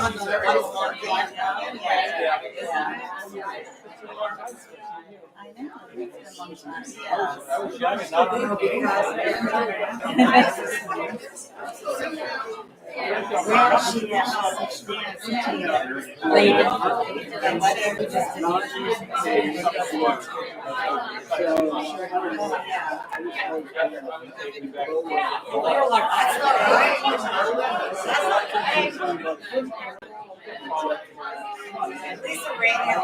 know. It's been a long time. I was young and not Well, she has late Lisa Radio.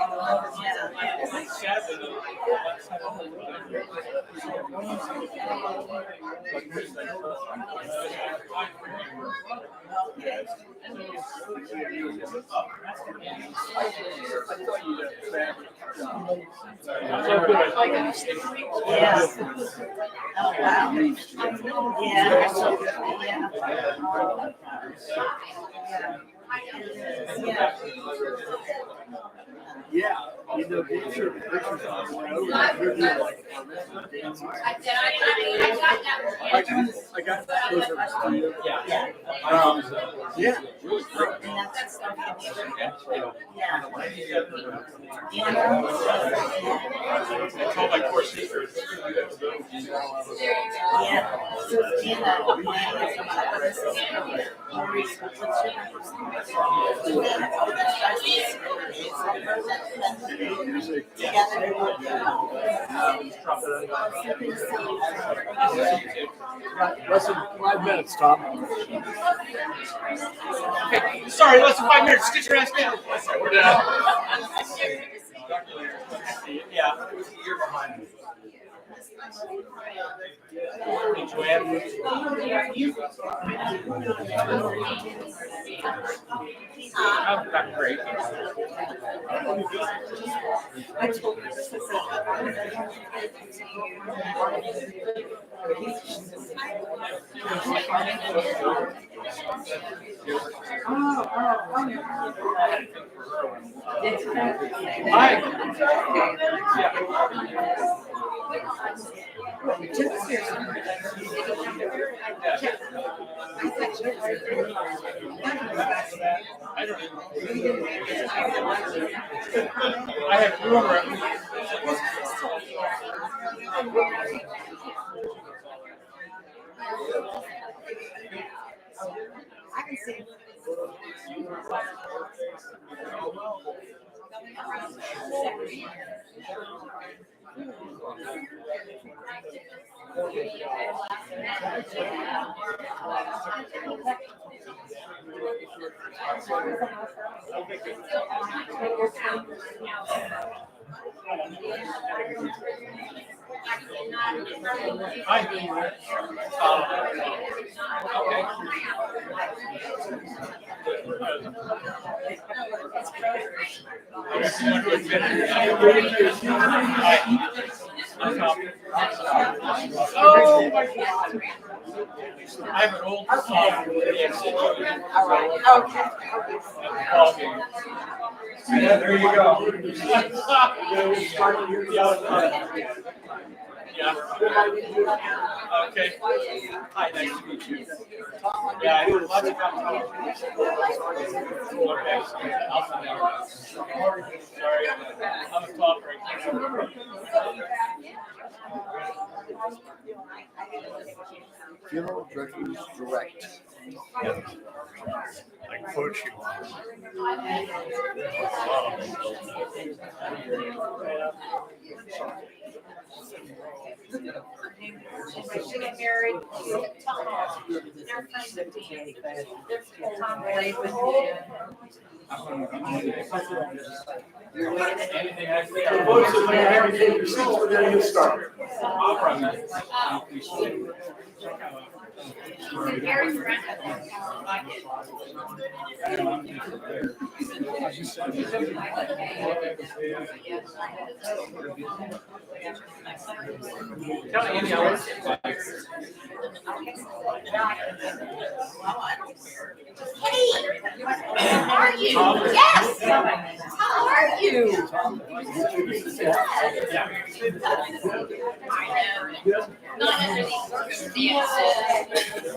Yes. Oh wow. Yeah. Yeah, you know, pictures on they're doing like dancing. I got those are yeah. Yeah. I told my poor sister. Yeah. So Gina, Maurice, Less than 5 minutes, Tom. Okay, sorry, less than 5 minutes. Get your ass down. We're down. Yeah. It was a year behind me. Not great. I told her this is Hi. I don't know. I have rumor. I can see. Hi. Oh my God. I have an old song. Okay. Yeah, there you go. Yeah. Okay. Hi, nice to meet you. Yeah, I do lots of Sorry, I'm a talker. Funeral directors direct. Like coaching. She got married to Tom. They're friends of Tom played with me. Anything I say, So folks, if you have to take your seats, we're going to get started. Tell Andy I want How are you? Yes. How are you? Not under these circumstances,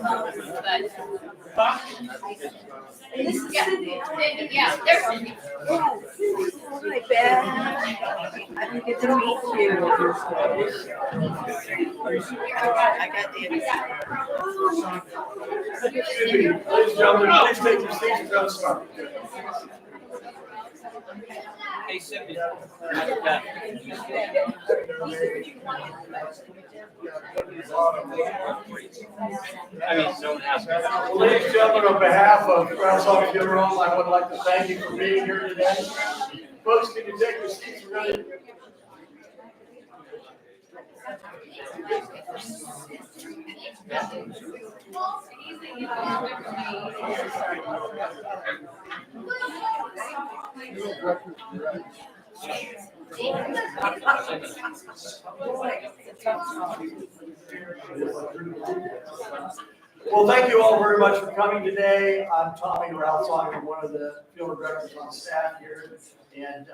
but This is Yeah. Cindy. Yeah, there's Cindy. Yes. Hi, Ben. I didn't get to meet you. I got the. Ladies and gentlemen, please take your seats. We're going to start. Hey, Cindy. I mean, don't ask me. Well, ladies and gentlemen, on behalf of Groundhog Funeral, I would like to thank you for being here today. Folks, can you take your seats? We're going to. Well, thank you all very much for coming today. I'm Tommy Maurice. I'm one of the funeral directors on staff here. And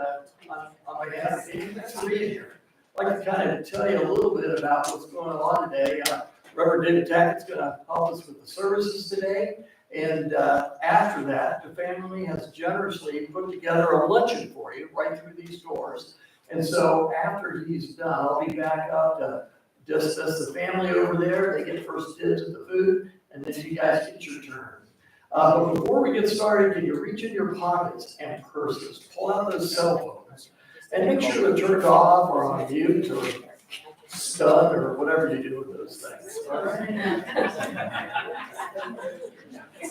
on behalf of you, thanks for being here. I'd like to kind of tell you a little bit about what's going on today. Reverend David Tackett's going to help us with the services today. And after that, the family has generously put together a luncheon for you right through these doors. And so after he's done, I'll be back up to discuss the family over there. They get first dibs at the food, and then you guys get your turn. But before we get started, can you reach in your pockets and purses, pull out those cell phones, and make sure they're turned off or on mute or stun or whatever you do with those things. All right?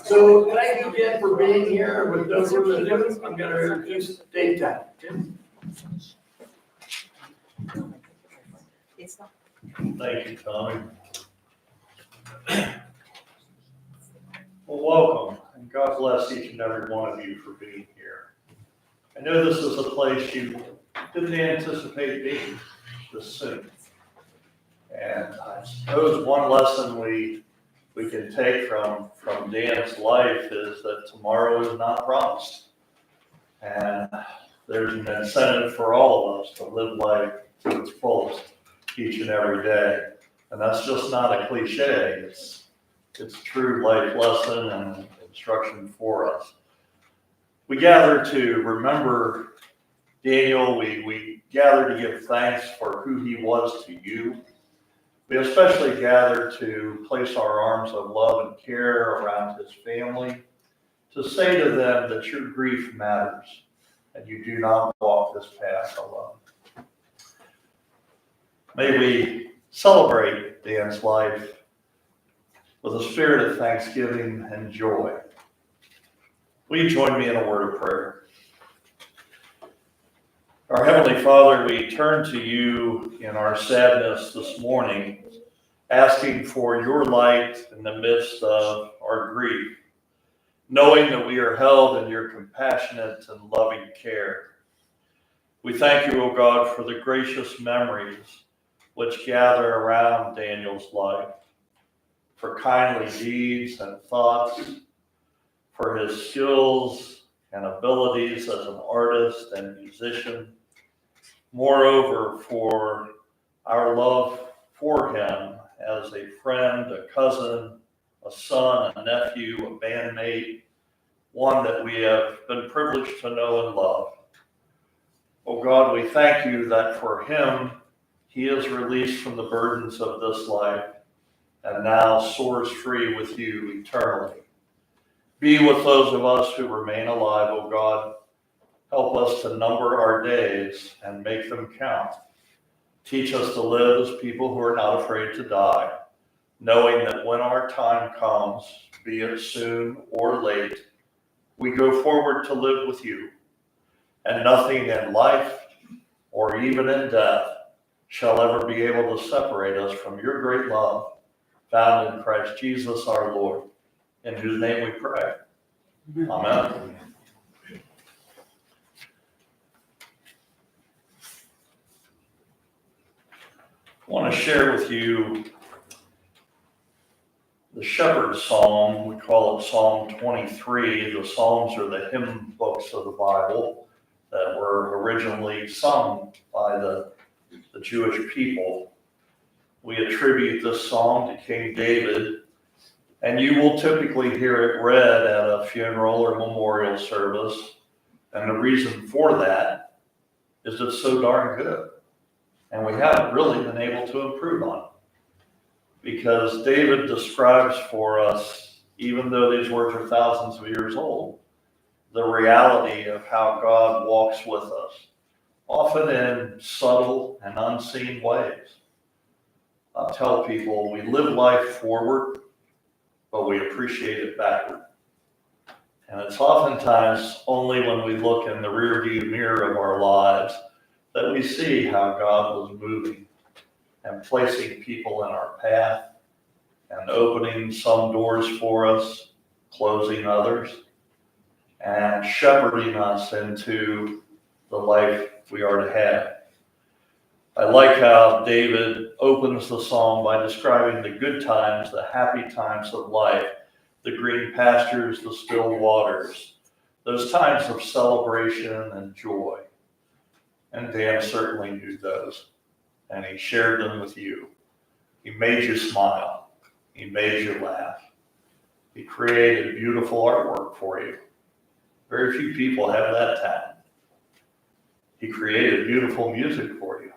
So thank you again for being here. With no further ado, I'm going to introduce Dave Tackett. Tim? Thank you, Tommy. Well, welcome, and God bless each and every one of you for being here. I know this is a place you didn't anticipate being this soon. And I suppose one lesson we can take from Dan's life is that tomorrow is not promised. And there's an incentive for all of us to live life to its fullest each and every day. And that's just not a cliche. It's a true life lesson and instruction for us. We gather to remember Daniel. We gather to give thanks for who he was to you. We especially gather to place our arms of love and care around his family, to say to them that your grief matters and you do not walk this path alone. May we celebrate Dan's life with a spirit of thanksgiving and joy. Will you join me in a word of prayer? Our Heavenly Father, we turn to you in our sadness this morning, asking for your light in the midst of our grief, knowing that we are held in your compassionate and loving care. We thank you, O God, for the gracious memories which gather around Daniel's life, for kindly deeds and thoughts, for his skills and abilities as an artist and musician. Moreover, for our love for him as a friend, a cousin, a son, a nephew, a bandmate, one that we have been privileged to know and love. Oh God, we thank you that for him, he is released from the burdens of this life and now soars free with you eternally. Be with those of us who remain alive, O God. Help us to number our days and make them count. Teach us to live as people who are not afraid to die, knowing that when our time comes, be it soon or late, we go forward to live with you, and nothing in life or even in death shall ever be able to separate us from your great love, found in Christ Jesus our Lord, in whose name we pray. Amen. I want to share with you the Shepherd's Psalm. We call it Psalm 23. The Psalms are the hymn books of the Bible that were originally sung by the Jewish people. We attribute this psalm to King David, And you will typically hear it read at a funeral or memorial service. And the reason for that is it's so darn good. And we haven't really been able to improve on it. Because David describes for us, even though these words are thousands of years old, the reality of how God walks with us, often in subtle and unseen ways. I tell people we live life forward, but we appreciate it backward. And it's oftentimes only when we look in the rearview mirror of our lives that we see how God was moving and placing people in our path and opening some doors for us, closing others, and shepherding us into the life we are to have. I like how David opens the psalm by describing the good times, the happy times of life, the green pastures, the still waters, those times of celebration and joy. And Dan certainly knew those, and he shared them with you. He made you smile. He made you laugh. He created beautiful artwork for you. Very few people have that talent. He created beautiful music for you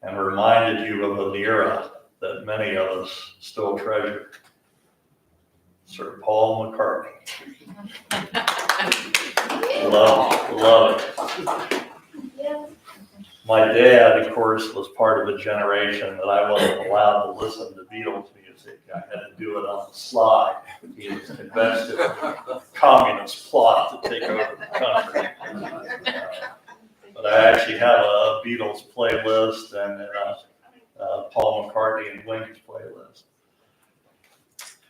and reminded you of an era that many of us still treasure. Sir Paul McCartney. Love it. My dad, of course, was part of a generation that I wasn't allowed to listen to Beatles music. I had to do it on the sly. He was convinced of a communist plot to take over the country. But I actually have a Beatles playlist and a Paul McCartney and Wings playlist.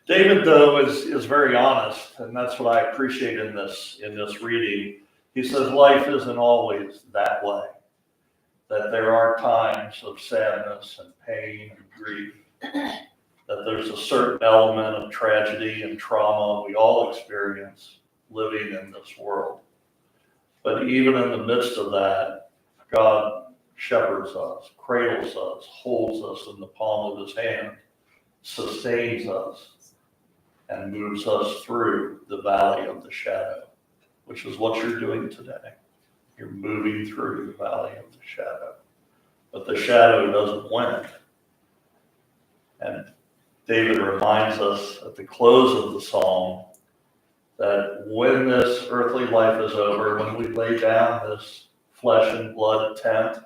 David, though, is very honest, and that's what I appreciate in this reading. He says life isn't always that way, that there are times of sadness and pain and grief, that there's a certain element of tragedy and trauma we all experience living in this world. But even in the midst of that, God shepherds us, cradles us, holds us in the palm of his hand, sustains us, and moves us through the valley of the shadow, which is what you're doing today. You're moving through the valley of the shadow. But the shadow doesn't win. And David reminds us at the close of the psalm that when this earthly life is over, when we lay down this flesh and blood tent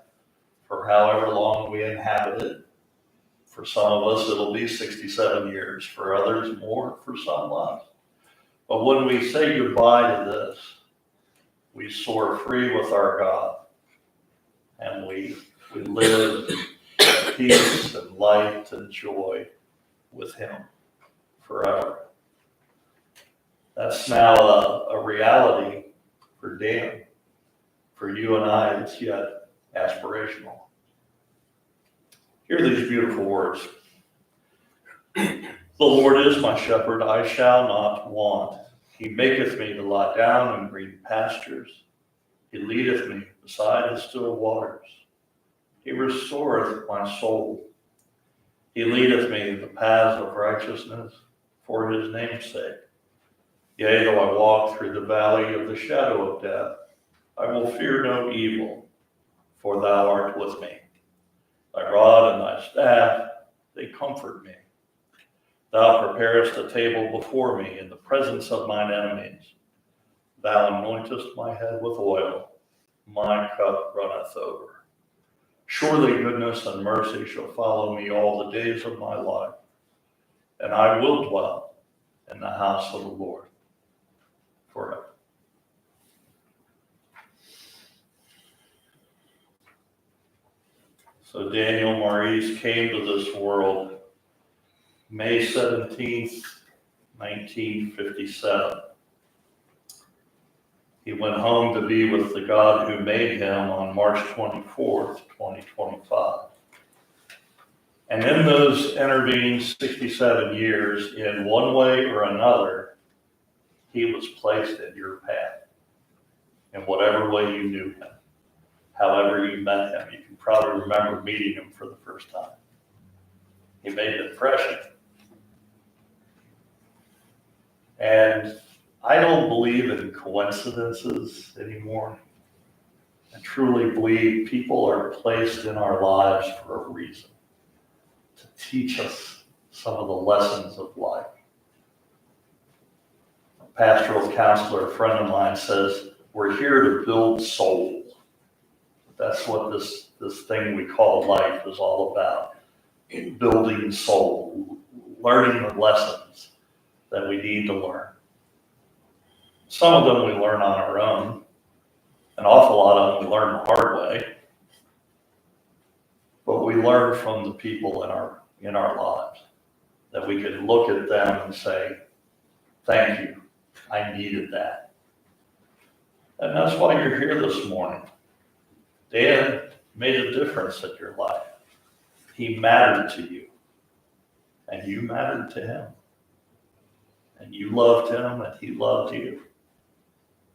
for however long we inhabit it, for some of us it'll be 67 years, for others more, for some less. But when we say goodbye to this, we soar free with our God, and we live in peace and light and joy with him forever. That's now a reality for Dan. For you and I, it's yet aspirational. Hear these beautiful words. The Lord is my shepherd, I shall not want. He maketh me to lie down in green pastures. He leadeth me beside the still waters. He restoreth my soul. He leadeth me in the paths of righteousness for his name's sake. Yea, though I walk through the valley of the shadow of death, I will fear no evil, for thou art with me. Thy rod and thy staff, they comfort me. Thou preparest a table before me in the presence of mine enemies. Thou anointest my head with oil, my cup runneth over. Surely goodness and mercy shall follow me all the days of my life, and I will dwell in the house of the Lord forever. So Daniel Maurice came to this world May 17th, 1957. He went home to be with the God who made him on March 24th, 2025. And in those intervening 67 years, in one way or another, he was placed in your path. In whatever way you knew him, however you met him, you can probably remember meeting him for the first time. He made an impression. And I don't believe in coincidences anymore. I truly believe people are placed in our lives for a reason, to teach us some of the lessons of life. A pastoral counselor, a friend of mine, says, we're here to build souls. That's what this thing we call life is all about. Building soul, learning the lessons that we need to learn. Some of them we learn on our own. An awful lot of them we learn the hard way. But we learn from the people in our lives, that we can look at them and say, thank you, I needed that. And that's why you're here this morning. Dan made a difference in your life. He mattered to you, and you mattered to him. And you loved him, and he loved you.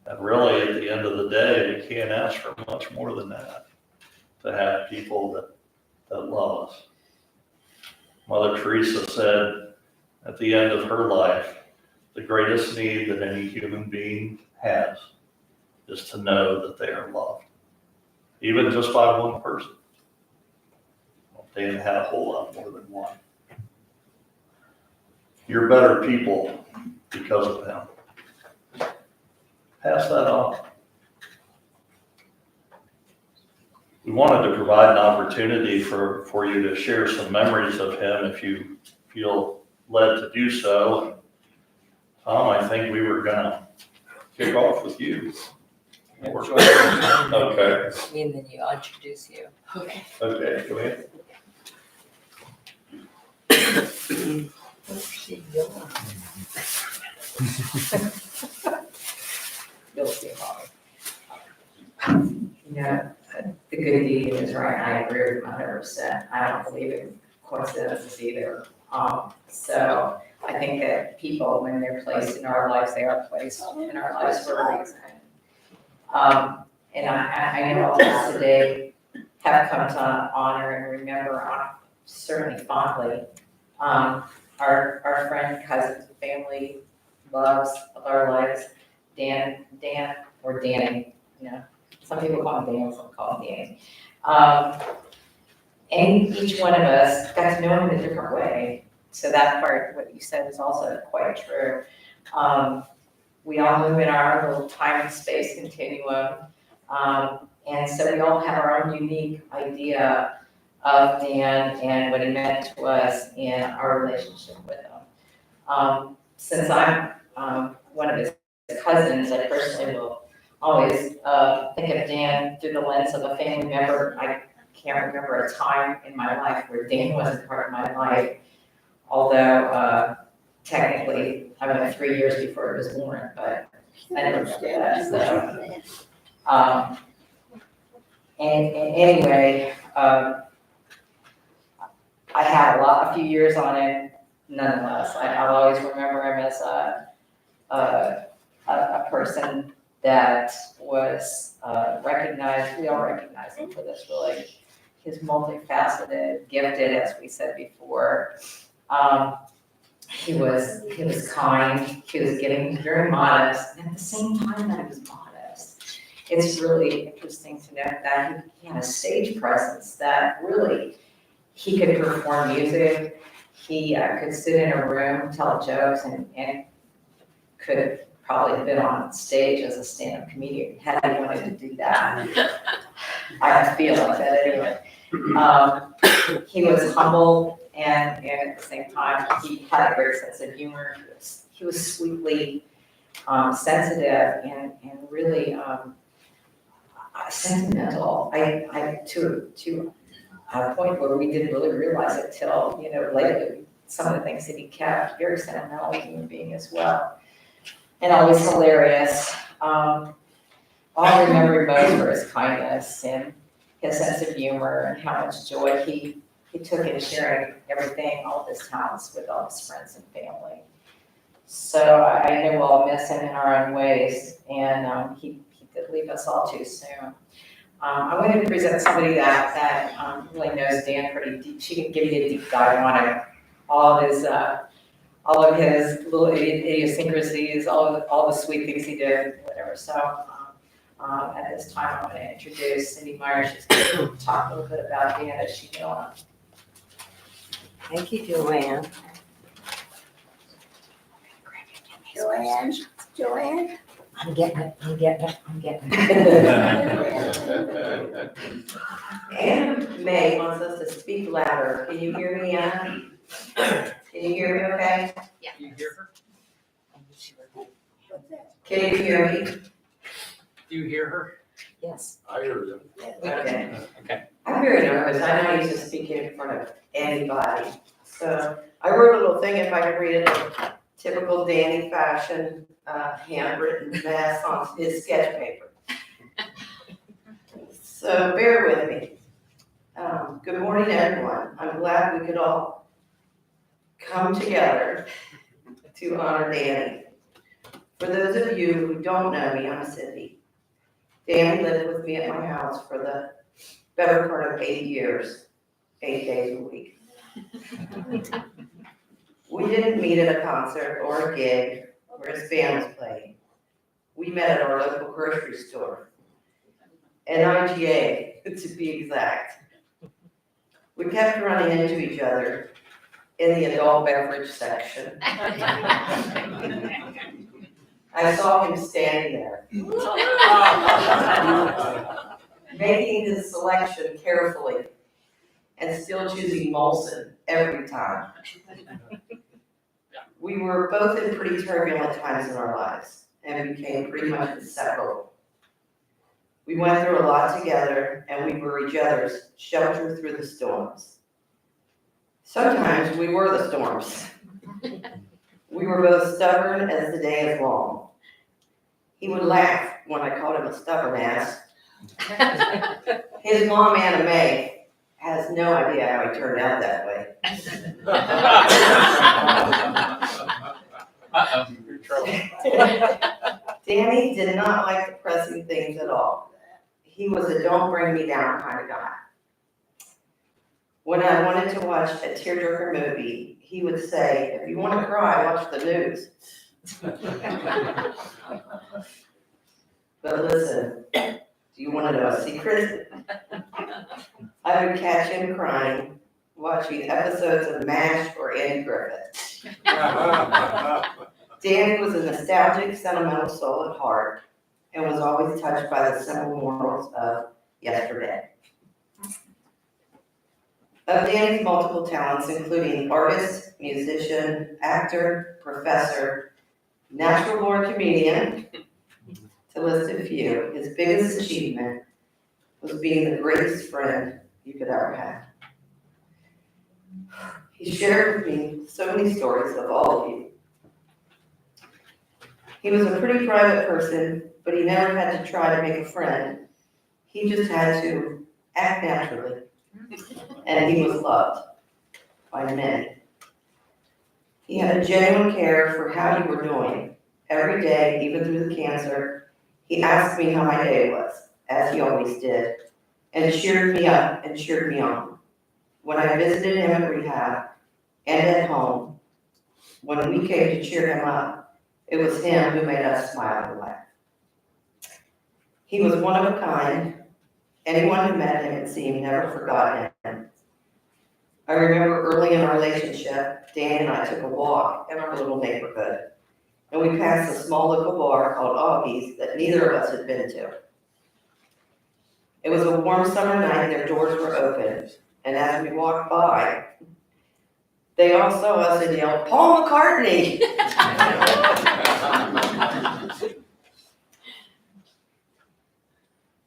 And really, at the end of the day, we can't ask for much more than that, to have people that love us. Mother Teresa said at the end of her life, the greatest need that any human being has is to know that they are loved, even just by one person. Well, Dan had a whole lot more than one. You're better people because of him. Pass that on. We wanted to provide an opportunity for you to share some memories of him if you feel led to do so. Tom, I think we were gonna kick off with you. Okay, And then I'll introduce you. Okay. okay, go ahead. What's she doing? You'll see, Holly. The good deed is right. I agree with 100%. I don't believe in coincidences either. So I think that people, when they're placed in our lives, they are placed in our lives for a reason. And I know all of us today have come to honor and remember, certainly fondly, our friend, cousins, family, loves of our lives, Dan, or Danny, some people call him Dan, some call him Danny. And each one of us got to know him in a different way. So that part, what you said, is also quite true. We all move in our own little time and space continuum. And so we all have our own unique idea of Dan and what he meant to us in our relationship with him. Since I'm one of his cousins, I personally will always think of Dan through the lens of a family member. I can't remember a time in my life where Dan wasn't part of my life, although technically I went 3 years before he was born, but I never remember that. So, and anyway, I had a few years on him. Nonetheless, I'll always remember him as a person that was recognized. We all recognize him for this, really. He's multifaceted, gifted, as we said before. He was kind. He was getting very modest, and at the same time that he was modest, it's really interesting to note that he had a stage presence that really he could perform music. He could sit in a room, tell jokes, and could probably have been on stage as a stand-up comedian had he wanted to do that. I feel like that anyway. He was humble, and at the same time, he had a great sense of humor. He was sweetly sensitive and really sentimental. I to a point where we didn't really realize it till lately. Some of the things that he kept, very sentimental human being as well, and always hilarious. All I remember most were his kindness and his sense of humor and how much joy he took in sharing everything, all of his talents with all his friends and family. So I know we'll all miss him in our own ways, and he did leave us all too soon. I wanted to present somebody that really knows Dan pretty deep. She can give you a deep dive on him, all of his all of his little idiosyncrasies, all the sweet things he did, whatever. So at this time, I'm going to introduce Cindy Myers. She's going to talk a little bit about Dan as she knew him. Thank you, Joanne. Joanne? I'm getting it. Anne May wants us to speak louder. Can you hear me, Anne? Can you hear me okay? You hear her? Can you hear me? Do you hear her? Yes. I heard you. Okay. Okay. I'm very nervous. I'm not used to speaking in front of anybody. So I wrote a little thing, if I could read it, in typical Danny fashion, handwritten mess on his sketch paper. So bear with me. Good morning, everyone. I'm glad we could all come together to honor Danny. For those of you who don't know me, I'm Cindy. Danny lived with me at my house for the better part of 8 years, 8 days a week. We didn't meet at a concert or a gig where his band was playing. We met at our local grocery store, an IGA to be exact. We kept running into each other in the adult beverage section. I saw him standing there, making his selection carefully and still choosing Molson every time. We were both in pretty turbulent times in our lives and became pretty much inseparable. We went through a lot together and we were each other's shelter through the storms. Sometimes we were the storms. We were both stubborn as the day is long. He would laugh when I called him a stubborn ass. His mom, Anna Mae, has no idea how he turned out that way. Uh-oh, you're in trouble. Danny did not like depressing things at all. He was a don't bring me down kind of guy. When I wanted to watch a tearjerker movie, he would say, if you want to cry, watch the news. But listen, do you want to know a secret? I would catch him crying, watching episodes of MASH or Andy Griffith. Danny was a nostalgic, sentimental soul at heart and was always touched by the simple morals of yesterday. Of Danny's multiple talents, including artist, musician, actor, professor, natural-born comedian, to list a few, his biggest achievement was being the greatest friend you could ever have. He shared with me so many stories of all of you. He was a pretty private person, but he never had to try to make a friend. He just had to act naturally, and he was loved by many. He had a genuine care for how you were doing. Every day, even through the cancer, he asked me how my day was, as he always did, and cheered me up and cheered me on. When I visited him at rehab and at home, when we came to cheer him up, it was him who made us smile and laugh. He was one of a kind. Anyone who met him, it seemed, never forgot him. I remember early in our relationship, Dan and I took a walk in our little neighborhood, and we passed a small local bar called Augie's that neither of us had been to. It was a warm summer night, their doors were open, and as we walked by, they all saw us and yelled, "Paul McCartney!"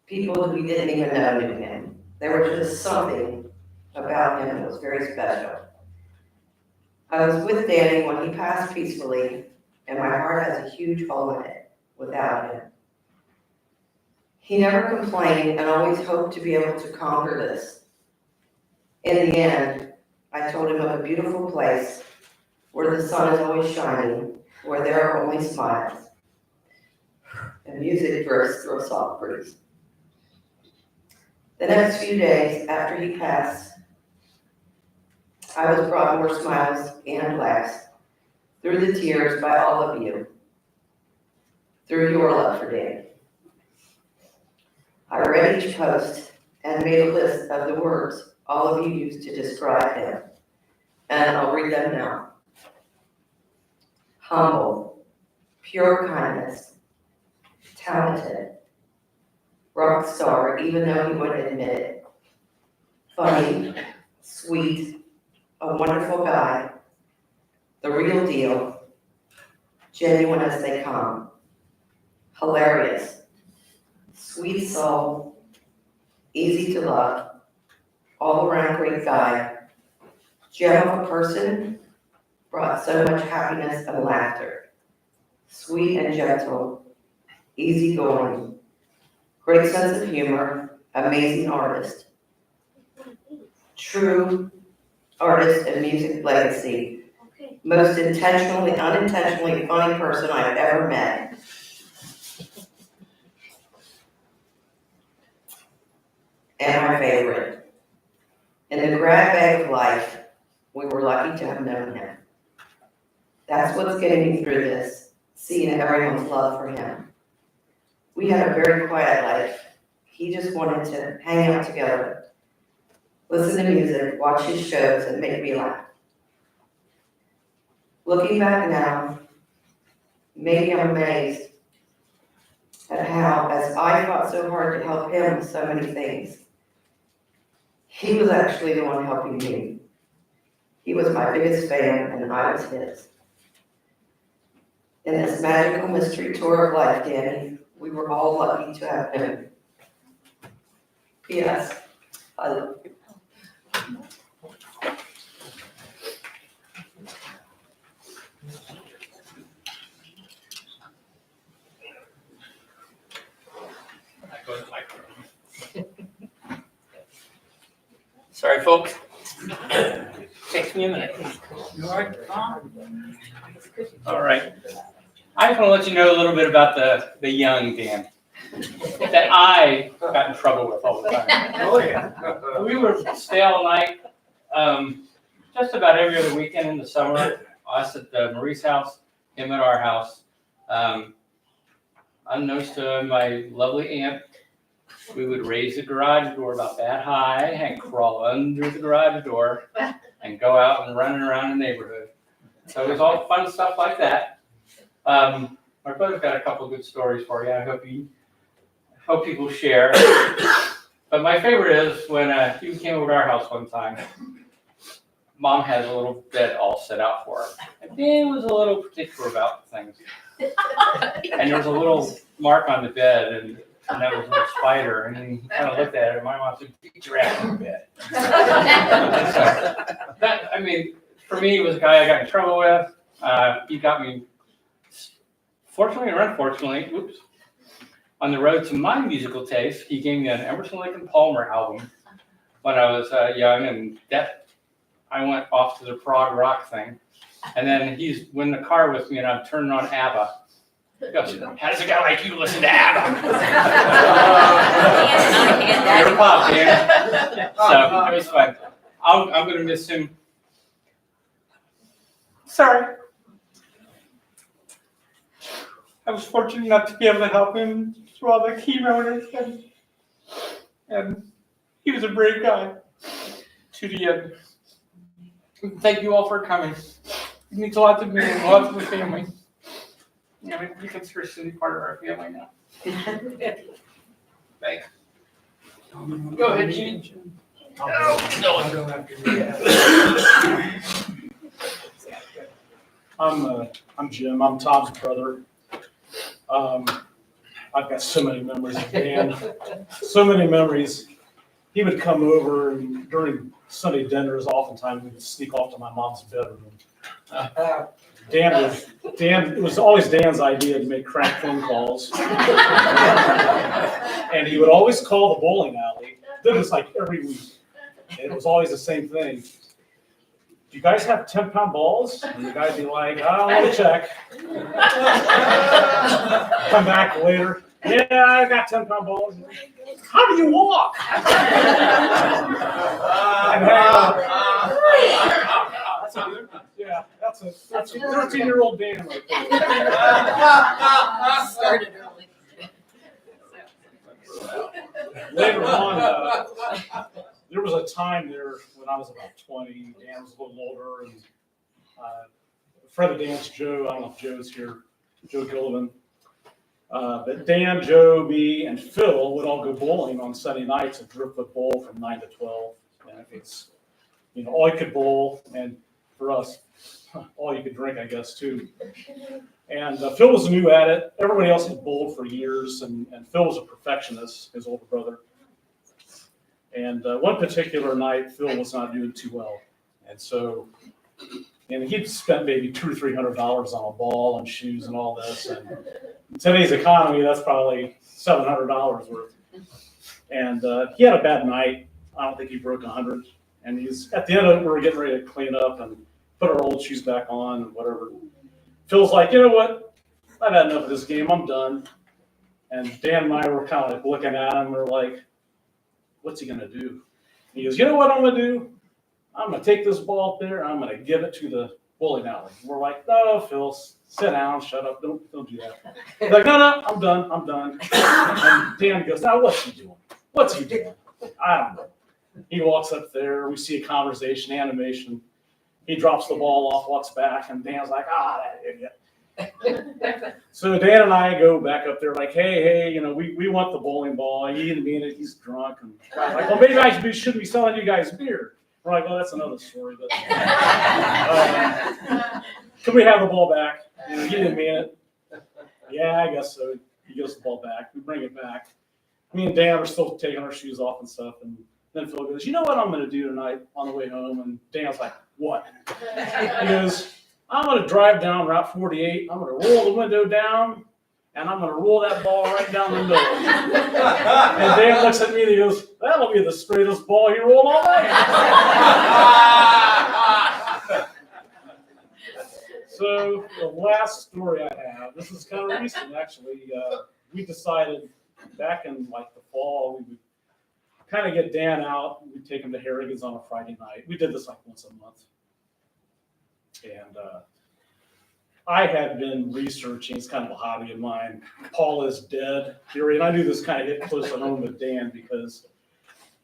People who we didn't even know knew him. There was just something about him that was very special. I was with Danny when he passed peacefully, and my heart has a huge hole in it without him. He never complained and always hoped to be able to conquer this. In the end, I told him of a beautiful place where the sun is always shining, where there are only smiles, and music bursts through a soft breeze. The next few days after he passed, I was brought more smiles and laughs through the tears by all of you, through your love for Danny. I read each post and made a list of the words all of you used to describe him, and I'll read them now. Humble, pure kindness, talented, rock star, even though he wouldn't admit it, funny, sweet, a wonderful guy, the real deal, genuine as they come, hilarious, sweet soul, easy to love, all around great guy, gem of a person, brought so much happiness and laughter, sweet and gentle, easygoing, great sense of humor, amazing artist, true artist and music legacy, most intentionally, unintentionally funny person I've ever met. And my favorite. In the grab bag of life, we were lucky to have known him. That's what's getting me through this, seeing everyone's love for him. We had a very quiet life. He just wanted to hang out together, listen to music, watch his shows, and make me laugh. Looking back now, maybe I'm amazed at how, as I fought so hard to help him with so many things, he was actually the one helping me. He was my biggest fan, and I was his. In this magical mystery tour of life, Danny, we were all lucky to have him. P.S. I love you. Sorry, folks. Takes me a minute. You all right, Tom? All right. I just want to let you know a little bit about the young Dan that I got in trouble with all the time. Oh, yeah. We would stay all night, just about every other weekend in the summer. Us at the Maurice house, him at our house. Unbeknownst to my lovely aunt, we would raise the garage door about that high and crawl under the garage door and go out and run around the neighborhood. So it was all fun stuff like that. My brother's got a couple good stories for you. I hope people share. But my favorite is when he came over to our house one time. Mom had a little bed all set out for her. And Dan was a little particular about things. And there was a little mark on the bed, and that was a little spider. And he kind of looked at it, and my mom said, "Beat your ass on the bed." So, for me, it was a guy I got in trouble with. He got me, fortunately or unfortunately, on the road to my musical taste. He gave me an Emerson, Lake and Palmer album when I was young, and I went off to the prog rock thing. And then he's in the car with me, and I'm turning on ABBA. He goes, "How does a guy like you listen to ABBA?" You're a pop, Dan. So it was fun. I'm going to miss him. Sorry. I was fortunate enough to be able to help him through all the chemo and he was a brave guy to the end. Thank you all for coming. It means a lot to me and a lot to the family. You consider Cindy part of our family now. Thanks. Go ahead, Gene. I'm Jim. I'm Tom's brother. I've got so many memories of Dan. So many memories. He would come over, and during Sunday dinners, oftentimes we'd sneak off to my mom's bedroom. It was always Dan's idea to make crank phone calls. And he would always call the bowling alley. Did this like every week. And it was always the same thing. "Do you guys have 10-pound balls?" And the guy'd be like, "Let me check." Come back later. "Yeah, I got 10-pound balls." "How do you walk?" Yeah, that's a 13-year-old Dan right there. Started early. Later on, there was a time there when I was about 20. Dan was a little older, and a friend of Dan's, Joe. I don't know if Joe's here. Joe Gillivan. But Dan, Joe, me, and Phil would all go bowling on Sunday nights at Driftwood Bowl from 9 to 12. And it's, all you could bowl, and for us, all you could drink, I guess, too. And Phil was new at it. Everybody else had bowled for years, and Phil was a perfectionist, his older brother. And one particular night, Phil was not doing too well. And so, he'd spent maybe $200 or $300 on a ball and shoes and all this. And in today's economy, that's probably $700 worth. And he had a bad night. I don't think he broke 100. And he's at the end of it, we were getting ready to clean up and put our old shoes back on and whatever. Phil's like, you know what? I've had enough of this game. I'm done. And Dan and I were kind of like looking at him. We're like, what's he going to do? He goes, you know what I'm going to do? I'm going to take this ball up there. I'm going to give it to the bowling alley. We're like, no, Phil, sit down, shut up. Don't do that. He's like, no, I'm done. And Dan goes, now what's he doing? I don't know. He walks up there. We see a conversation, animation. He drops the ball off, walks back, and Dan's like, that idiot. So Dan and I go back up there like, hey, we want the bowling ball. He didn't mean it. He's drunk. And I'm like, well, maybe I shouldn't be selling you guys beer. We're like, well, that's another story. But can we have the ball back? He didn't mean it. Yeah, I guess so. He gives the ball back. We bring it back. Me and Dan are still taking our shoes off and stuff. And then Phil goes, you know what I'm going to do tonight on the way home? And Dan's like, what? He goes, I'm going to drive down Route 48. I'm going to roll the window down, and I'm going to roll that ball right down the middle. And Dan looks at me and he goes, that'll be the straightest ball you rolled all night. So the last story I have, this is kind of recent actually. We decided back in like the fall, we would kind of get Dan out. We'd take him to Harrigan's on a Friday night. We did this like once a month. And I had been researching, it's kind of a hobby of mine, Paul is dead theory. And I knew this kind of hit close to home with Dan because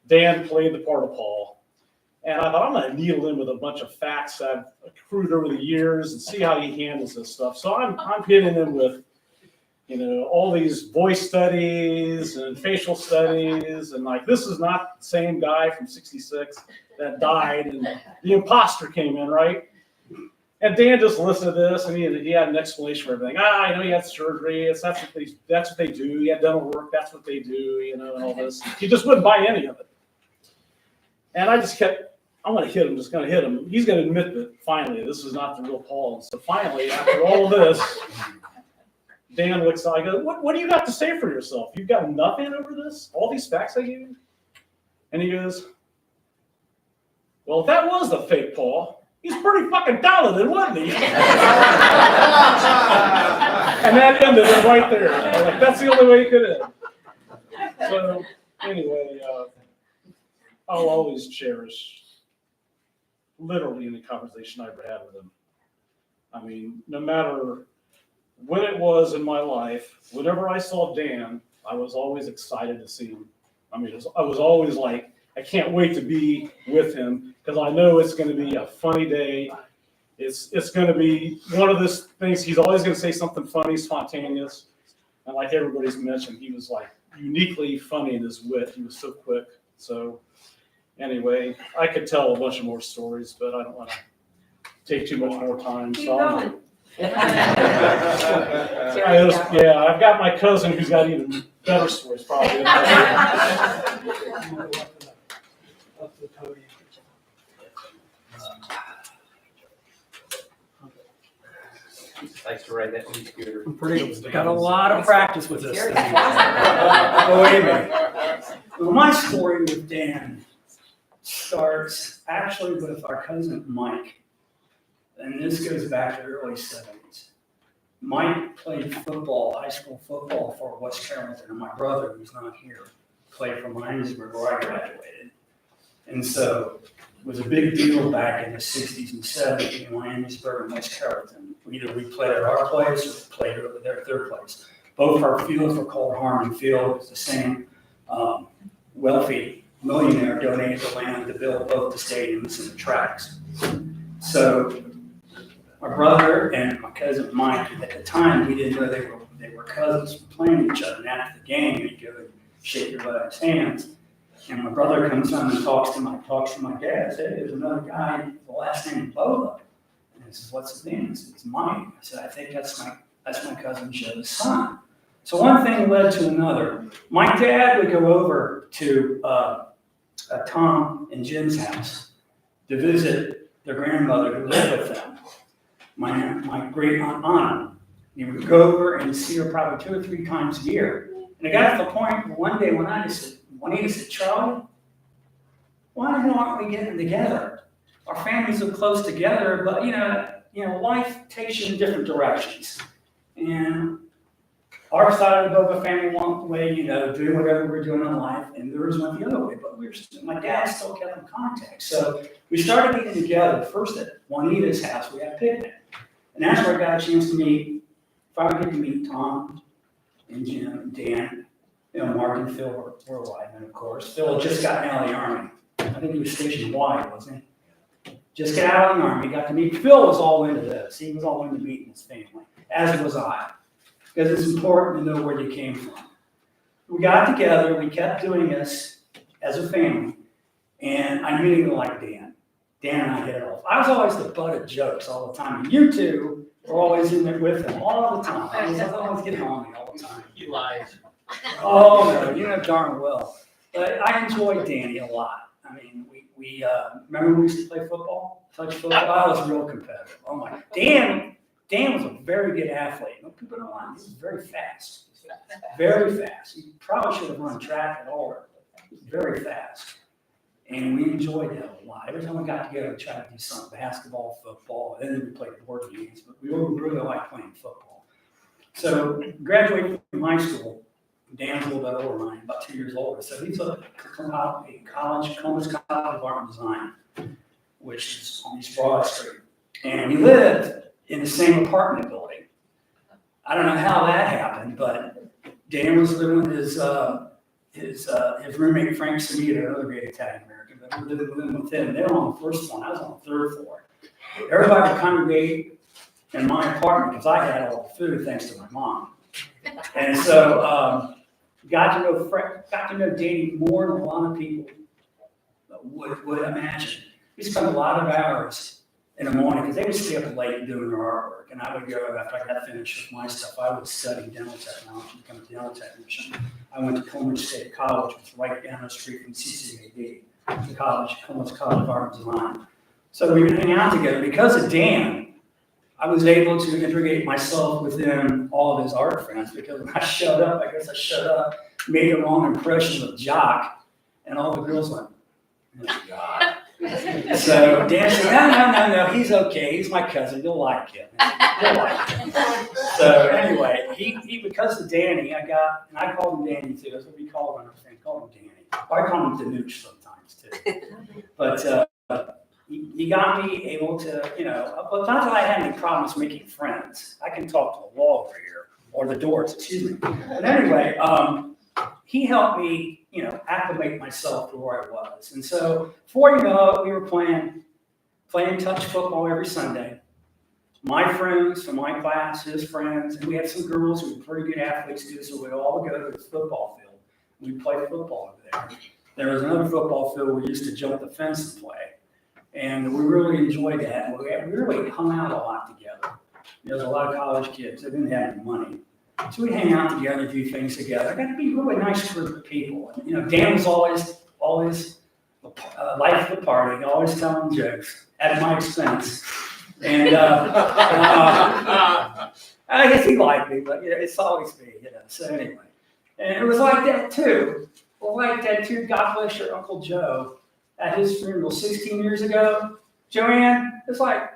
Dan played the part of Paul. And I thought, I'm going to needle him with a bunch of facts I've accrued over the years and see how he handles this stuff. So I'm hitting him with, all these voice studies and facial studies. And like, this is not the same guy from 66 that died and the imposter came in, right? And Dan just listened to this, and he had an explanation for everything. He had surgery. That's what they do. He had dental work. That's what they do, and all this. He just wouldn't buy any of it. And I just kept, I'm going to hit him, just going to hit him. He's going to admit that finally this is not the real Paul. And so finally, after all of this, Dan looks out. I go, what do you got to say for yourself? You've got nothing over this? All these facts I gave you? And he goes, well, if that was the fake Paul, he's pretty fucking talented, wasn't he? And that ended it right there. Like, that's the only way it could end. So anyway, I'll always cherish literally any conversation I ever had with him. I mean, no matter when it was in my life, whenever I saw Dan, I was always excited to see him. I mean, I was always like, I can't wait to be with him because I know it's going to be a funny day. It's going to be one of those things. He's always going to say something funny, spontaneous. And like everybody's mentioned, he was like uniquely funny in his wit. He was so quick. So anyway, I could tell a bunch of more stories, but I don't want to take too much more time. Keep going. I've got my cousin who's got even better stories probably. Up to the podium. Likes to ride that e-scooter. Got a lot of practice with this thing. Believe me. Well, my story with Dan starts actually with our cousin Mike. And this goes back to the early 70s. Mike played football, high school football for West Carrollton, and my brother, who's not here, played for Miamisburg, where I graduated. And so it was a big deal back in the 60s and 70s in Miamisburg and West Carrollton. Either we played at our place or we played over there at their place. Both our fields were called Harmon Field. It's the same wealthy millionaire donated the land to build both the stadiums and the tracks. So my brother and my cousin Mike, at the time, we didn't know they were cousins playing each other. And after the game, you go and shake your buddy's hands. And my brother comes home and talks to my dad. I said, "There's another guy, the last name Bola." And he says, "What's his name?" I said, "It's Mike." I said, "I think that's my cousin Joe's son." So one thing led to another. My dad would go over to Tom and Jim's house to visit their grandmother who lived with them, my great aunt Anna. He would go over and see her probably 2 or 3 times a year. And it got to the point where one day when Juanita said, "Charlie, why the hell aren't we getting together? Our families are close together, but you know, life takes you in different directions. And our side of the Boba family went the way, doing whatever we're doing in life, and theirs went the other way. But my dad still kept in contact. So we started getting together first at Juanita's house. We had a picnic. And that's where I got a chance to finally get to meet Tom and Jim and Dan. Mark and Phil were Wyman, of course. Phil had just gotten out of the Army. I think he was stationed wide, wasn't he? Just got out of the Army, got to meet. Phil was all into this. He was all into meeting his family, as was I. Because it's important to know where you came from. We got together, we kept doing this as a family, and I really like Dan. Dan and I hit it off. I was always the butt of jokes all the time. And you two were always in there with him all the time. I was always getting on me all the time. You lies. Oh, no, you know darn well. But I enjoyed Danny a lot. I mean, we remember when we used to play football? Touch football? I was real competitive. Oh my, Dan was a very good athlete. People don't like him. He was very fast. Very fast. He probably should have run track at all. He was very fast. And we enjoyed that a lot. Every time we got together, we tried to do something, basketball, football, and then we played board games. But we really liked playing football. So graduated from high school. Dan's a little bit older than mine, about 2 years older. So he's a college, Columbus College of Art and Design, which is on East Broad Street. And we lived in the same apartment building. I don't know how that happened, but Dan was living with his roommate Frank Samita, another great Italian American, but we were living with him. They were on the first floor, I was on the 3rd floor. Everybody would congregate in my apartment because I had all the food thanks to my mom. And so got to know Danny more than a lot of people would imagine. We spent a lot of hours in the morning because they would stay up late doing their artwork, and I would go after I got finished with my stuff. I would study dental technology, become a dental technician. I went to Columbus State College, which was right down the street from CCAD, the college, Columbus College of Art and Design. So we would hang out together. Because of Dan, I was able to integrate myself within all of his art friends, because when I showed up, made a wrong impression of Jock, and all the girls went, "Oh, God." So Dan said, no, he's okay. He's my cousin. You'll like him. So anyway, he because of Danny, and I called him Danny too. That's what we called him. Called him Danny. I call him Danooch sometimes too. But he got me able to, but not that I had any problems making friends. I can talk to the wall over here, or the doors, excuse me. But anyway, he helped me, acclimate myself to where I was. And so, before you know it, we were playing touch football every Sunday. My friends from my class, his friends, and we had some girls who were pretty good athletes too, so we'd all go to the football field. We'd play football over there. There was another football field we used to jump the fence and play. And we really enjoyed that. We really hung out a lot together. There's a lot of college kids that didn't have any money. So we hang out together, do things together. I got to be a really nice group of people. And, Dan was always life of the party, always telling jokes at my expense. And I guess he liked me, but it's always me, So anyway, and it was like that too. Well, like that too. God bless your Uncle Joe. At his funeral 16 years ago, Joanne, it's like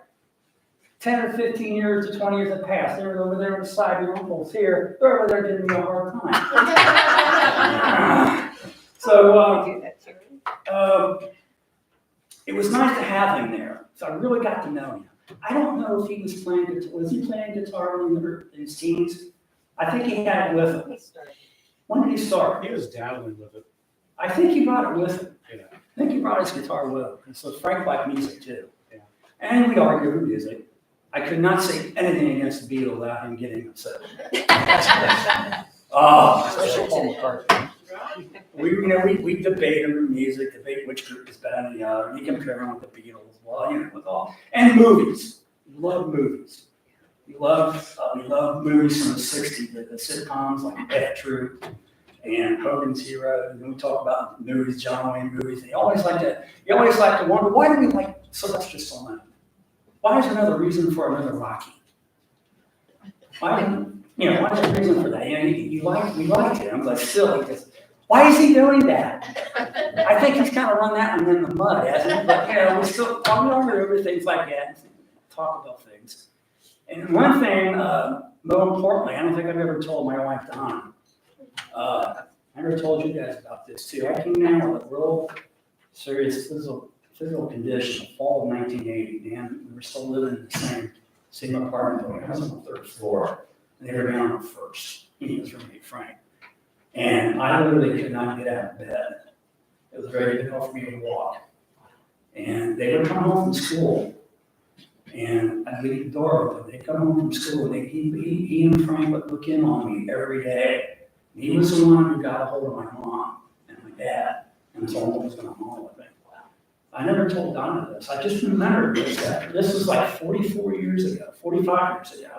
10 or 15 years to 20 years have passed. They were over there on the side, your uncle's here. They're over there giving me a hard time. So it was nice to have him there. So I really got to know him. I don't know if he was playing guitar. Was he playing guitar in his teens? I think he had it with him. When did he start? He was dabbling with it. I think he brought it with him. Yeah. I think he brought his guitar with him. And so Frank liked music too. Yeah. And we argued with music. I could not say anything against the Beatles without him getting upset. Oh, Especially Paul McCartney. we debate over music, debate which group is better than the other. We compare them with the Beatles, well, with all, and movies. We love movies. We love movies from the '60s, the sitcoms like Death Troop and Hogan's Heroes. And we talk about movies, John Wayne movies. And you always like to wonder, why do we like Sylvester Stallone? Why is there another reason for another Rocky? Why is the reason for that? We like him, but still, why is he doing that? I think he's kind of run that one in the mud, hasn't he? But we still argue over things like that, and talk about things. And one thing, more importantly, I don't think I've ever told my wife Donna. I never told you guys about this too. I came down with a real serious physical condition in fall of 1980, and we were still living in the same apartment building. I was on the 3rd floor, and they were down on the 1st. He was roommate Frank. And I literally could not get out of bed. It was very difficult for me to walk. And they would come home from school, and I'd leave the door open. They'd come home from school, and he and Frank would look in on me every day. And he was the one who got a hold of my mom and my dad, and told them what was going on with me. I never told Donna this. I just remembered this was like 45 years ago,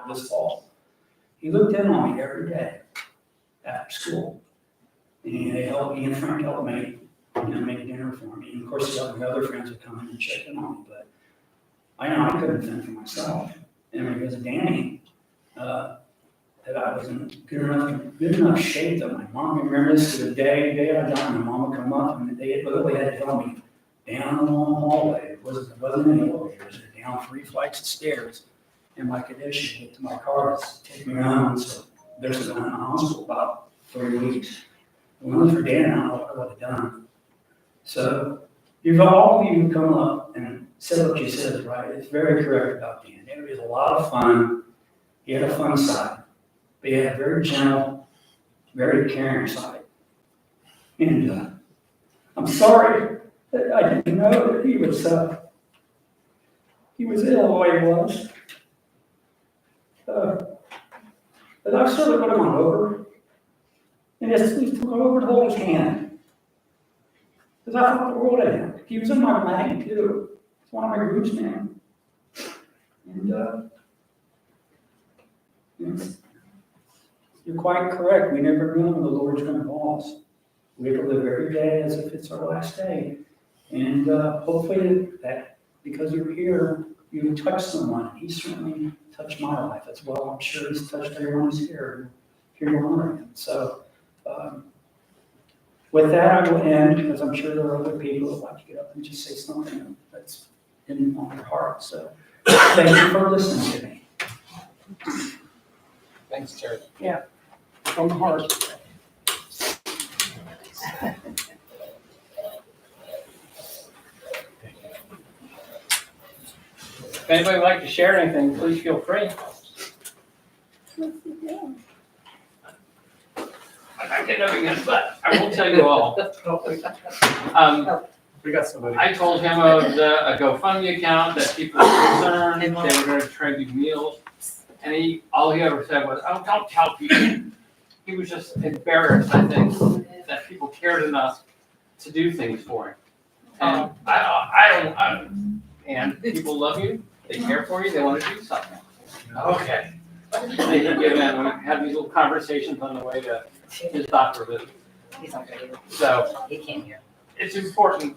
this fall. He looked in on me every day after school. And he and Frank helped me, make dinner for me. And of course, my other friends would come in and check in on me. But I know I couldn't fend for myself. And because of Danny, that I was in good enough shape that my mom remembered this to the day I died. My mom would come up and they literally had to tell me down the long hallway. It wasn't any elevators. It was down 3 flights of stairs in my condition to get to my car to take me around. So there's been in the hospital about 3 weeks. If it wasn't for Dan, I don't know what I would have done. So all of you come up and said what you said is right. It's very correct about Dan. It was a lot of fun. He had a fun side. But he had a very gentle, very caring side. And I'm sorry that I didn't know that he was ill the way he was. But I sort of put him on over. And just took over to hold his hand. Because I thought the world of him. He was in my wedding too. He's one of my roots, man. And you're quite correct. We never know when the Lord's going to call us. We have to live every day as if it's our last day. And hopefully that because you're here, you touched someone. He certainly touched my life as well. I'm sure he's touched everyone who's here to honor him. So with that, I will end because I'm sure there are other people who would like to get up and just say something that's on their heart. So thank you for listening to me. Thanks, Terry. Yeah. From the heart. If anybody would like to share anything, please feel free. I didn't know again, but I will tell you all. We got somebody. I told him of a GoFundMe account that people were concerned, they were going to try to do meals. And all he ever said was, "Oh, don't tell people." He was just embarrassed, I think, that people cared enough to do things for him. And and people love you, they care for you, they want to do something. Okay. They can give in. We have these little conversations on the way to his doctor visit. He's not ready. So He came here. it's important,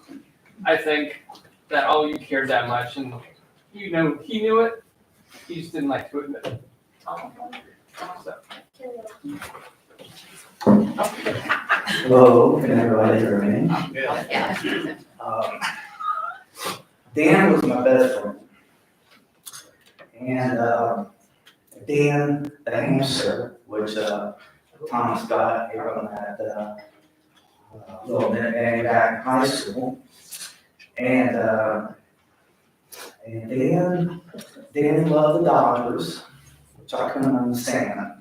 I think, that all of you cared that much, and he knew it. He just didn't like to admit it. So. Hello, can everybody hear me? Yeah. Dan was my best friend. And Dan the hamster, which Thomas got from that little minute gang back in high school. And Dan loved the Dodgers, which I couldn't understand,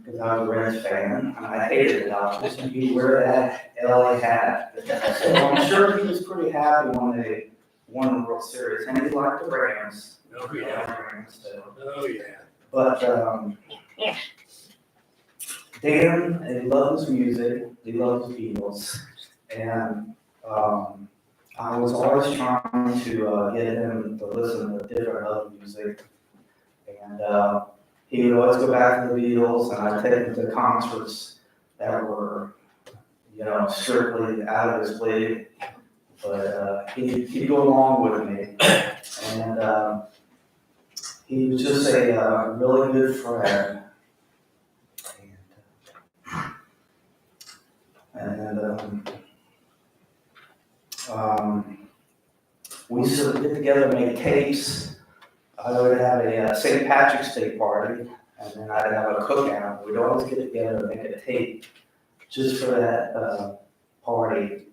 because I was a Reds fan, and I hated the Dodgers, and he'd wear that LA hat. So I'm sure he was pretty happy when they won the World Series, and he liked the Rams. Oh, yeah. Rams, so. Oh, yeah. But, Dan, he loves music, he loves Beatles, and, I was always trying to, get him to listen to different other music. And, he would always go back to the Beatles, and I'd take him to concerts that were, strictly out of his league. But, he'd go along with me. And, he was just a really good friend. We used to get together and make tapes. I would have a St. Patrick's Day party, and then I'd have a cookout. We'd always get together and make a tape just for that party.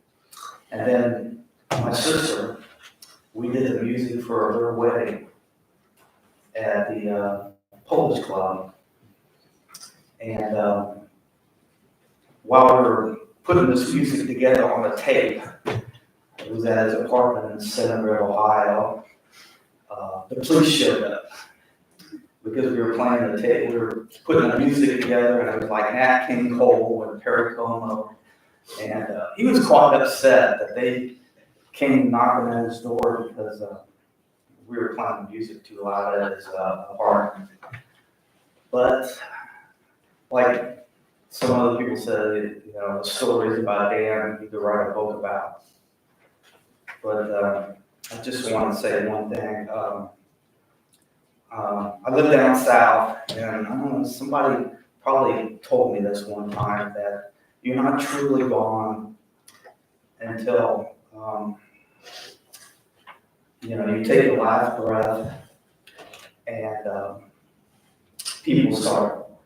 And then my sister, we did the music for her wedding at the Polish Club. And while we were putting this music together on a tape, it was at his apartment in Centerville, Ohio. The police showed up because we were playing the tape. We were putting the music together, and it was like Nat King Cole and Perry Como. And he was quite upset that they came knocking at his door because we were playing music too loud at his apartment. But like some other people said, the stories about Dan, you could write a book about. But I just want to say one thing. I live down south, and I don't know, somebody probably told me this one time, that you're not truly gone until, you take the last breath, and people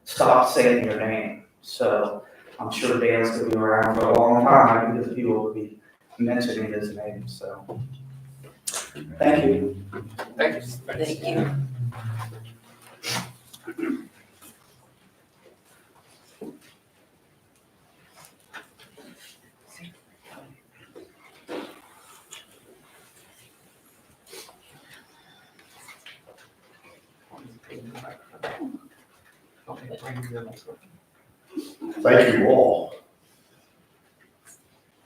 stop saying your name. So I'm sure Dan's going to be around for a long time because people will be mentioning his name. So thank you. Thank you. Thank you. Thank you all.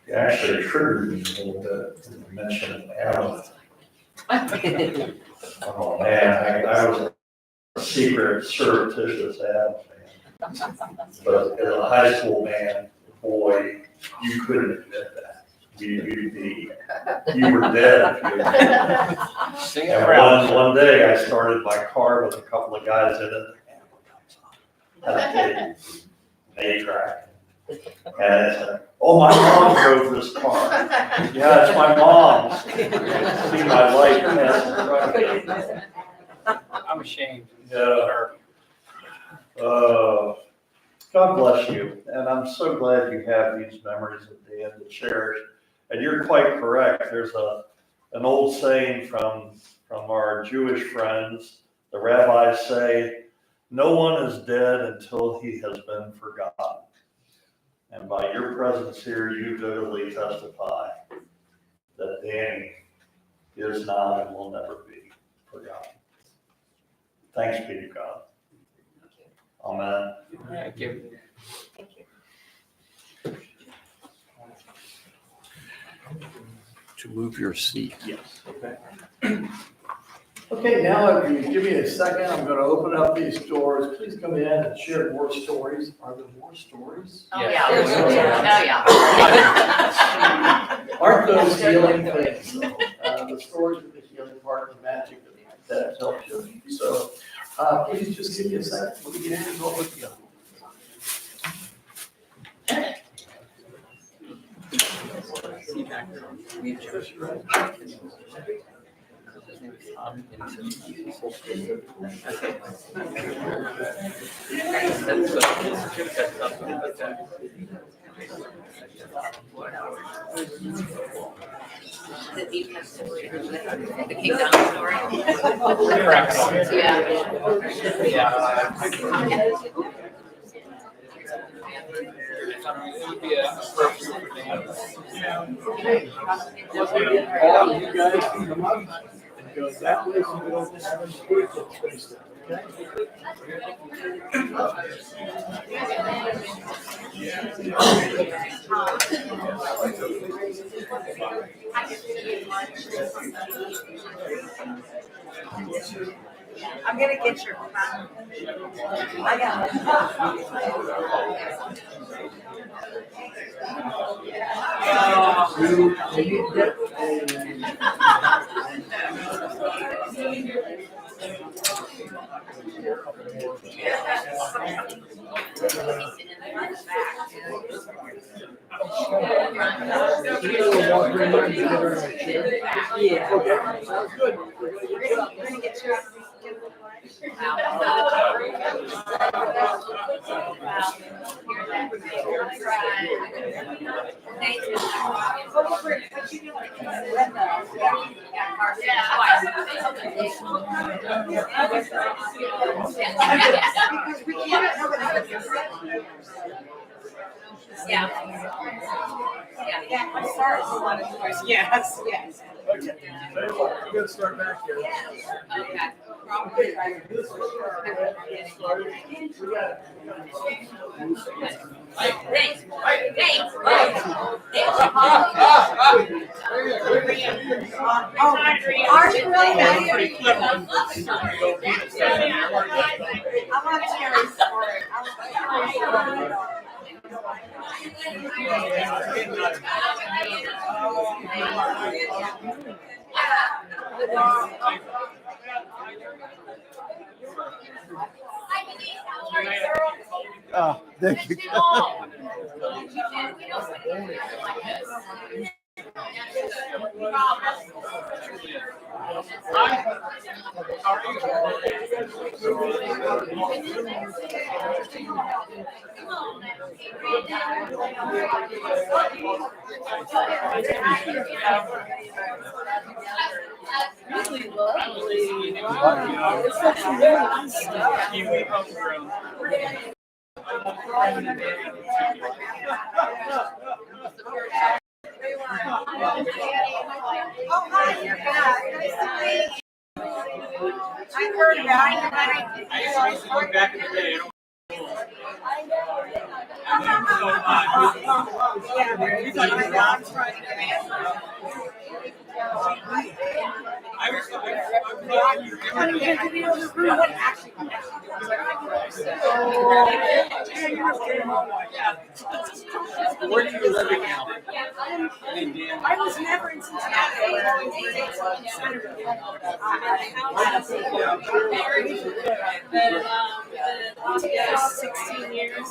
You actually triggered me a little bit when you mentioned Adam. Oh, man, I was a secret surreptitious Adam fan. But as a high school man, boy, you couldn't admit that. You were dead if you admitted it. Sing it And around. one day I started my car with a couple of guys in it. And A-track. And it's like, oh, my mom drove this car. Yeah, it's my mom's. See my light passing in front of me. I'm ashamed. Yeah. God bless you. And I'm so glad you have these memories of Dan to cherish. And you're quite correct. There's an old saying from our Jewish friends. The rabbis say, no one is dead until he has been forgotten. And by your presence here, you vividly testify that Danny is not and will never be forgotten. Thanks be to God. Amen. Thank you. To move your seat. Yes. Okay, now if you give me a second, I'm going to open up these doors. Please come in and share more stories. Are there more stories? Oh, Yes. yeah. Oh, yeah. Aren't those healing things? The stories of the healing part of the magic that helps you. So please just give me a second. Let me get hands all with you. the defense story, the kingdom story. All of you guys can come up and go that way, so we don't have any vehicles wasted, okay? I'm gonna get your. I got Yeah. Okay, sounds good. We're gonna get your. Yeah. Yeah, I'm sorry for a lot of noise. Yes, yes. Okay, tell you what, we're gonna start back here. Okay. Okay, this is started. We got Thanks. Thanks. Aren't you really I'm on Terry's story. Oh, thank you. Really lovely. Wow. It's such a really nice stuff. Kiwi homegrown. Oh, hi, you're back. Nice to meet you. I heard about it. I used to go back in the day. Where do you live now? I was never in Cincinnati. Together 16 years.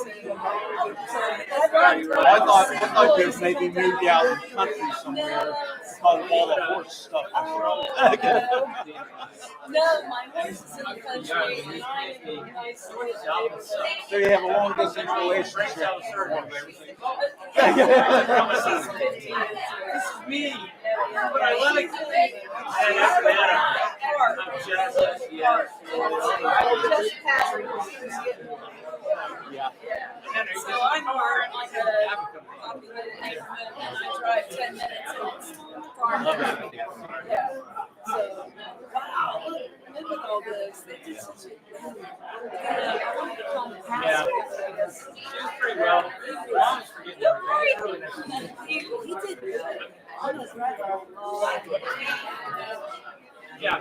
I thought you maybe moved out in the country somewhere because of all the horse stuff. No, my horse is in the country. And I So you have a long distance relationship. This is me. But I love it. And after that, I'm just, yeah. Yeah. So I'm more in like a populated neighborhood and I drive 10 minutes and it's farm. Yeah. So, wow, look at all this. They did such a I wanted to call him Yeah. pastor. She was pretty well. He did good. On his record. Yeah.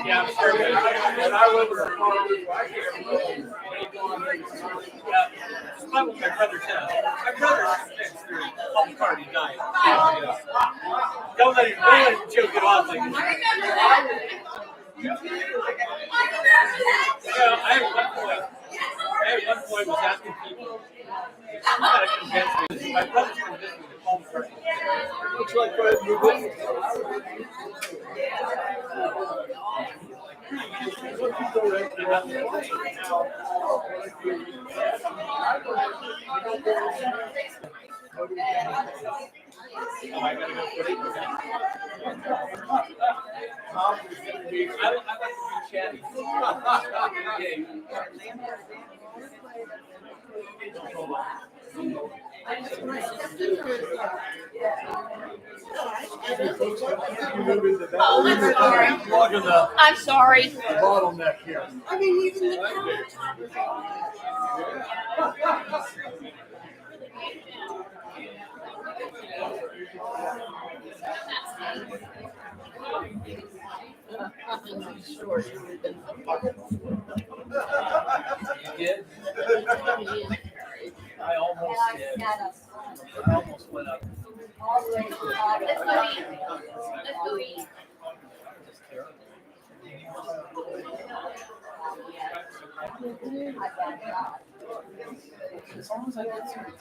Yeah, I'm sure. And I live in a farm, I can't. fun with my brother's house. My brother's home party died. Don't let him joke it off like this. Well, I at one point was asking people, you gotta convince me. My brother's convinced me to home party. Looks like we're Oh, I gotta go for it. I like to be chatty. I'm sorry. bottleneck here. I mean, even the You did? I almost did. I almost went up. As long as I get through